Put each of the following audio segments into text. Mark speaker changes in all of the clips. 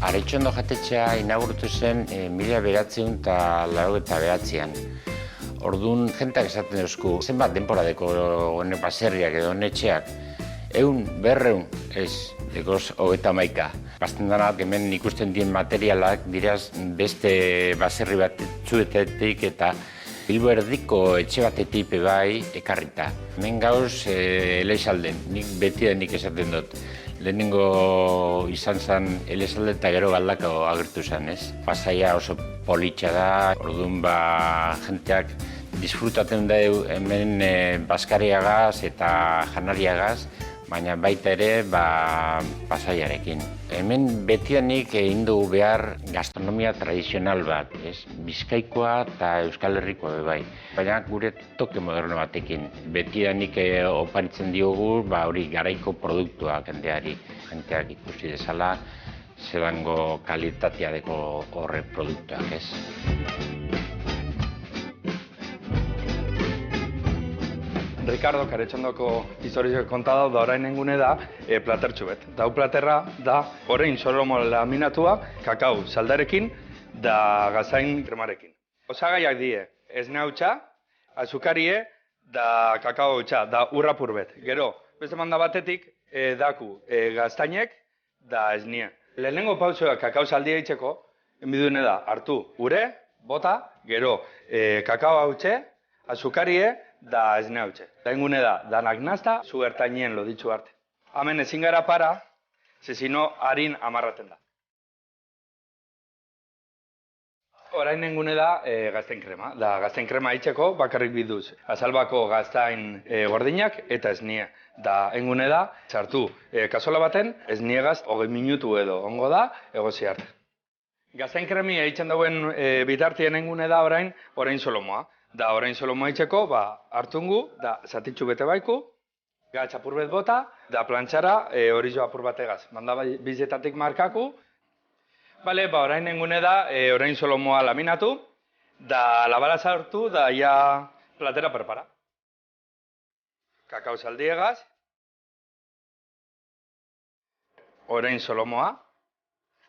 Speaker 1: Aretxondo jatetxea inauguratu zen 1989an. Orduan, jentak esaten eusku, zenbat denpora deko hone baserriak edo honetxeak, 100, 200, ez, dekoz 31. Bazten dena, hemen ikusten dien materialak diraz beste baserri batzuetetik eta Bilbo erdiko etxe batetik bai ekarrita. Hemen gauz Elexalden, nik beti da nik esaten dut. Lehenengo izan zen Elexalde eta gero Galdakao agertu zen, ez? Pasaia oso politxa da, orduan jenteak disfrutatzen da hemen baskariagaz eta janariagaz, baina baita ere pasaiarekin. Hemen betianik egin dugu behar gastronomia tradizional bat, ez? Bizkaikoa eta Euskal Herrikoa bai. Baina gure toke moderno batekin. Betianik oparitzen diogu hori garaiko produktuak jenteak ikusi dezala, zelango kalitatea deko horre produktuak, ez?
Speaker 2: Ricardo Aretxondoko historiak kontadau da orain engune da platertxu bet. Dau platerra da orain solomo laminatua, kakao saldarekin da gazain kremarekin. Osagaiak die, esne hautsa, azukarie da kakao hautsa, da urrapur bet. Gero, beste manda batetik daku gaztainek da esnie. Lehenengo pausoa kakao saldia itxeko, enbidune da hartu ure, bota, gero kakao hautse, azukarie, da esne hautxe. Lehengune da, danak nazta, zu ertainien loditzu arte. Hemen ezin gara para, zezino harin amarraten da. Orain engune da gaztain krema. Da gaztain krema itxeko bakarrik biduz. Azalbako gaztain gordinak eta esnie. Da engune da, sartu kasola baten, esniegaz 20 minutu edo ongo da, egozi arte. Gaztain kremia itxen dauen bitartien engune da orain solomoa. Da orain solomoa itxeko, hartungu, da zatitxu bete baiku, gatz apur bet bota, da plantxara hori jo apur bategaz. Manda bizetatik markaku. Bale, orain engune da, orain solomoa laminatu, da labara sartu, da ia platera prepara. Kakao saldiegaz. Orain solomoa.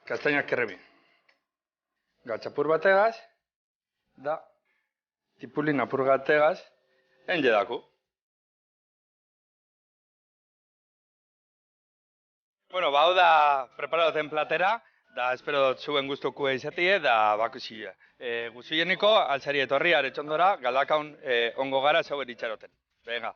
Speaker 2: Kastainak kerrebi. Gatz apur bategaz, da tipulin apurgategaz, enge daku. Bueno, hau da preparadoten platera, da espero dut zuen guztokue izatie, da bakusia. Guzieniko, altzari etorri Aretxondora, Galdakaon ongo gara zauer itxaroten. Venga.